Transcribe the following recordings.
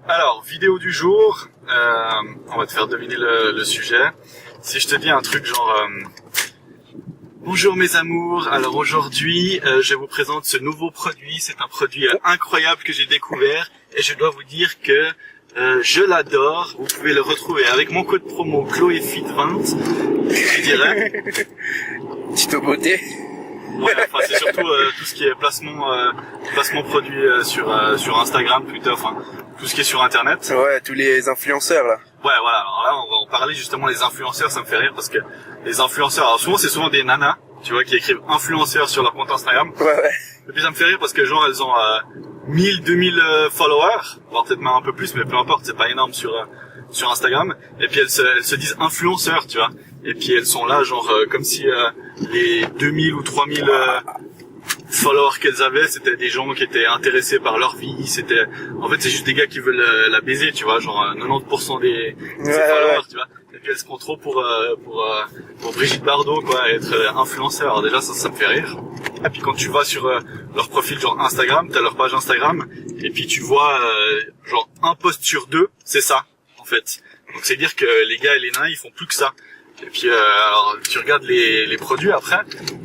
Alors, vidéo du jour, on va te faire deviner le sujet. Si je te dis un truc genre bonjour mes amours, alors aujourd'hui je vous présente ce nouveau produit, c'est un produit incroyable que j'ai découvert et je dois vous dire que je l'adore. Vous pouvez le retrouver avec mon code promo ChloéFit20, je dirais. Tito Beauté. Ouais, enfin c'est surtout tout ce qui est placement produit sur Instagram, Twitter, enfin tout ce qui est sur internet. Ouais, tous les influenceurs là. Ouais, voilà. Alors là, on va en parler justement des influenceurs. Ça me fait rire parce que les influenceurs, alors souvent c'est souvent des nanas, tu vois, qui écrivent influenceurs sur leur compte Instagram. Ouais. Et puis ça me fait rire parce que genre elles ont 1000, 2000 followers, voire peut-être même un peu plus, mais peu importe, c'est pas énorme sur Instagram. Et puis elles se disent influenceurs, tu vois. Et puis elles sont là genre comme si les 2000 ou 3000 followers qu'elles avaient, c'était des gens qui étaient intéressés par leur vie. En fait c'est juste des gars qui veulent la baiser, tu vois, genre 90% des followers, tu vois. Et puis elles se prend trop pour Brigitte Bardot, quoi, être influenceur. Alors déjà ça me fait rire. Et puis quand tu vas sur leur profil genre Instagram, t'as leur page Instagram, et puis tu vois genre un post sur deux, c'est ça en fait. Donc c'est dire que les gars et les nains ils font plus que ça. Et puis alors tu regardes les produits après,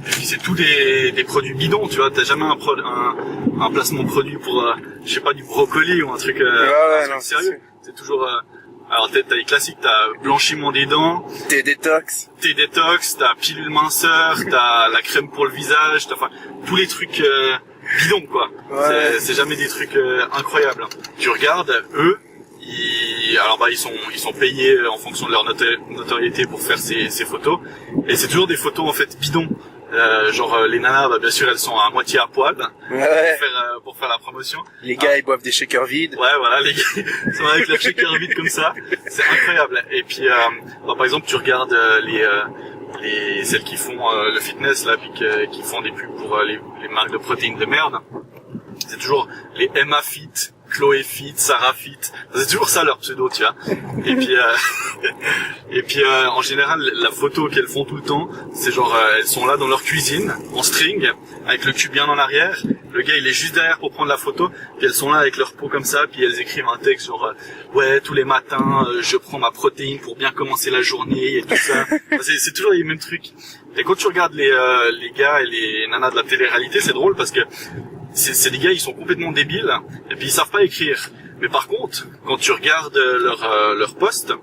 et puis c'est tous des produits bidons, tu vois. T'as jamais un placement produit pour je sais pas, du brocoli ou un truc, un truc sérieux. C'est toujours alors t'as les classiques, t'as blanchiment des dents, Thé détox, t'as pilule minceur, t'as la crème pour le visage, t'as enfin tous les trucs bidons, quoi. Ouais. C'est jamais des trucs incroyables. Tu regardes eux, ils sont payés en fonction de leur notoriété pour faire ces photos, et c'est toujours des photos en fait bidons. Genre les nanas, bah, bien sûr elles sont à moitié à poil pour faire la promotion. Les gars ils boivent des shakers vides. Ouais, voilà, les gars ils sont avec leur shaker vide comme ça, c'est incroyable. Et puis bah, par exemple tu regardes celles qui font le fitness là, puis qui font des pubs pour les marques de protéines de merde. C'est toujours les Emma Fit, Chloé Fit, Sarah Fit. C'est toujours ça leur pseudo, tu vois. Et puis en général la photo qu'elles font tout le temps, c'est genre elles sont là dans leur cuisine en string avec le cul bien en arrière. Le gars il est juste derrière pour prendre la photo. Puis elles sont là avec leur peau comme ça. Puis elles écrivent un texte genre ouais, tous les matins je prends ma protéine pour bien commencer la journée et tout ça. C'est toujours les mêmes trucs. Et quand tu regardes les gars et les nanas de la télé-réalité, c'est drôle parce que c'est des gars, ils sont complètement débiles et puis ils savent pas écrire. Mais par contre, quand tu regardes leurs posts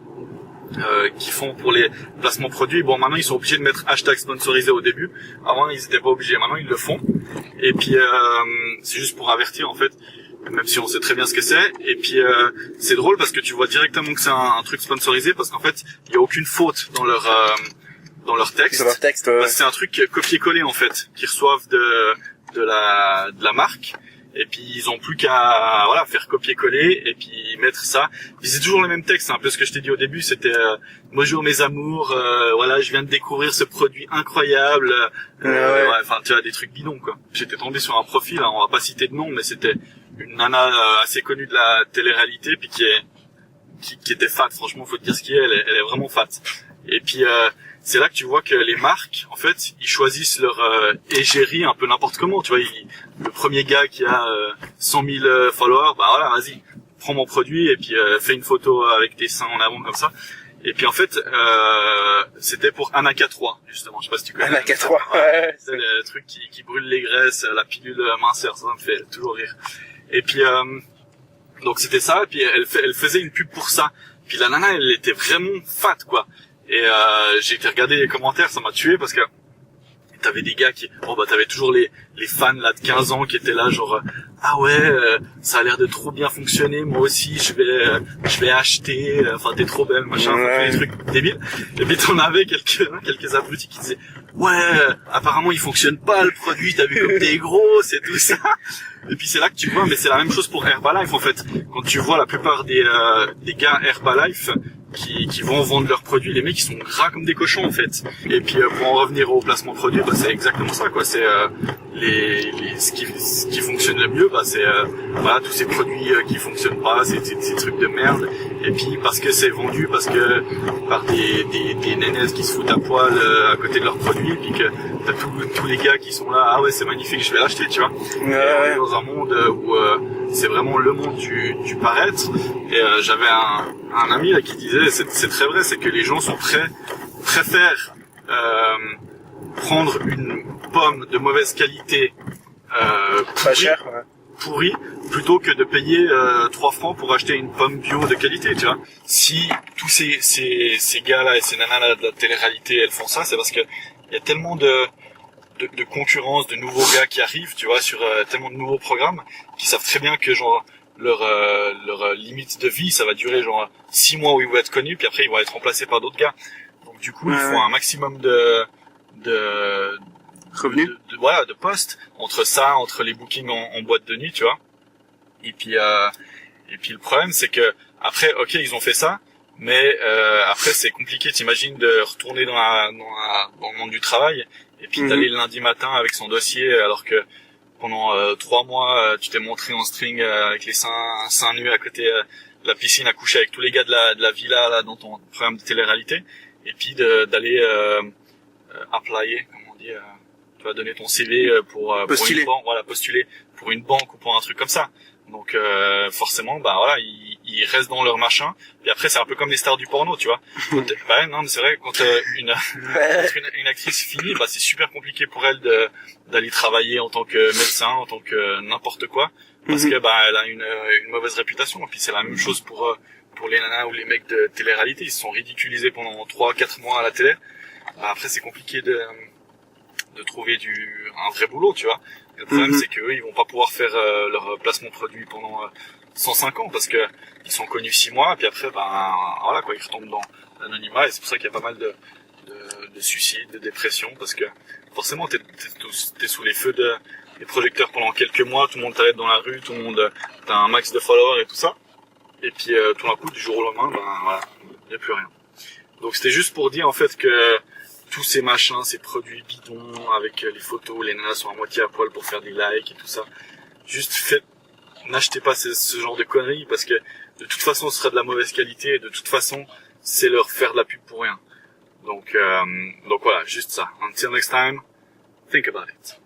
qu'ils font pour les placements produits, bon maintenant ils sont obligés de mettre hashtag sponsorisé au début. Avant ils étaient pas obligés, maintenant ils le font. Et puis c'est juste pour avertir en fait, même si on sait très bien ce que c'est. Et puis c'est drôle parce que tu vois directement que c'est un truc sponsorisé parce qu'en fait il y a aucune faute dans leur texte. Dans leur texte, ouais. C'est un truc copier-coller en fait, qu'ils reçoivent de la marque, et puis ils ont plus qu'à faire copier-coller et puis mettre ça. Puis c'est toujours le même texte, c'est un peu ce que je t'ai dit au début, c'était bonjour mes amours, voilà, je viens de découvrir ce produit incroyable, enfin tu vois, des trucs bidons quoi. J'étais tombé sur un profil, on va pas citer de nom, mais c'était une nana assez connue de la télé-réalité, puis qui était fat, franchement faut te dire ce qui est, elle est vraiment fat. Et puis c'est là que tu vois que les marques, en fait, ils choisissent leur égérie un peu n'importe comment, tu vois. Le premier gars qui a 100 000 followers, bah voilà, vas-y, prends mon produit et puis fais une photo avec tes seins en avant comme ça. Et puis en fait, c'était pour Anaka 3, justement. Je sais pas si tu connais. Anaka 3, ouais. C'est le truc qui brûle les graisses, la pilule minceur, ça me fait toujours rire. Et puis donc c'était ça, et puis elle faisait une pub pour ça. Puis la nana, elle était vraiment fat, quoi. Et j'ai été regarder les commentaires, ça m'a tué parce que t'avais des gars t'avais toujours les fans là de 15 ans qui étaient là genre ah ouais, ça a l'air de trop bien fonctionner, moi aussi je vais acheter, enfin t'es trop belle machin, des trucs débiles. Et puis t'en avais quelques abrutis qui disaient ouais, apparemment il fonctionne pas le produit, t'as vu comme t'es gros, c'est tout ça. Et puis c'est là que tu vois, mais c'est la même chose pour Herbalife en fait. Quand tu vois la plupart des gars Herbalife qui vont vendre leurs produits, les mecs ils sont gras comme des cochons en fait. Et puis pour en revenir au placement produit, bah c'est exactement ça quoi. C'est ce qui fonctionne le mieux, bah c'est voilà, tous ces produits qui fonctionnent pas, ces trucs de merde. Et puis parce que c'est vendu, parce que par des nénès qui se foutent à poil à côté de leurs produits, puis que t'as tous les gars qui sont là, ah ouais c'est magnifique, je vais l'acheter, tu vois. Et on est dans un monde où c'est vraiment le monde du paraître. Et j'avais un ami là qui disait, c'est très vrai, c'est que les gens préfèrent prendre une pomme de mauvaise qualité Pas cher, pourrie plutôt que de payer 3 francs pour acheter une pomme bio de qualité, tu vois. Si tous ces gars-là et ces nanas-là de la télé-réalité, elles font ça, c'est parce que il y a tellement de concurrence, de nouveaux gars qui arrivent, tu vois, sur tellement de nouveaux programmes, qui savent très bien que genre leur limite de vie, ça va durer genre 6 mois où ils vont être connus, puis après ils vont être remplacés par d'autres gars. Donc du coup, il faut un maximum de revenus, de postes entre les bookings en boîte de nuit, tu vois. Et puis le problème c'est que après, ok, ils ont fait ça, mais après c'est compliqué. T'imagines de retourner dans le monde du travail et puis d'aller le lundi matin avec son dossier alors que pendant 3 mois tu t'es montré en string avec les seins nus à côté de la piscine à coucher avec tous les gars de la villa là dans ton programme de télé-réalité, et puis d'aller applier, comme on dit, tu vas donner ton CV pour postuler. une banque, voilà, postuler pour une banque ou pour un truc comme ça. Donc forcément, bah voilà, ils restent dans leur machin. Et après, c'est un peu comme les stars du porno, tu vois. Bah non, mais c'est vrai, quand une actrice finit, bah c'est super compliqué pour elle d'aller travailler en tant que médecin, en tant que n'importe quoi, parce que bah elle a une mauvaise réputation. Et puis c'est la même chose pour les nanas ou les mecs de télé-réalité. Ils se sont ridiculisés pendant 3-4 mois à la télé. Bah après, c'est compliqué de trouver un vrai boulot, tu vois. Et le problème, c'est qu'eux, ils vont pas pouvoir faire leur placement produit pendant 105 ans, parce que ils sont connus 6 mois, et puis après, ben voilà quoi, ils retombent dans l'anonymat, et c'est pour ça qu'il y a pas mal de suicides, de dépression, parce que forcément, t'es sous les feux des projecteurs pendant quelques mois, tout le monde t'arrête dans la rue, tout le monde, t'as un max de followers et tout ça, et puis tout d'un coup, du jour au lendemain, ben voilà, il y a plus rien. Donc c'était juste pour dire en fait que tous ces machins, ces produits bidons avec les photos, les nanas sont à moitié à poil pour faire des likes et tout ça. Juste n'achetez pas ce genre de conneries, parce que de toute façon ce sera de la mauvaise qualité, et de toute façon c'est leur faire de la pub pour rien. Donc voilà, juste ça. Until next time, think about it.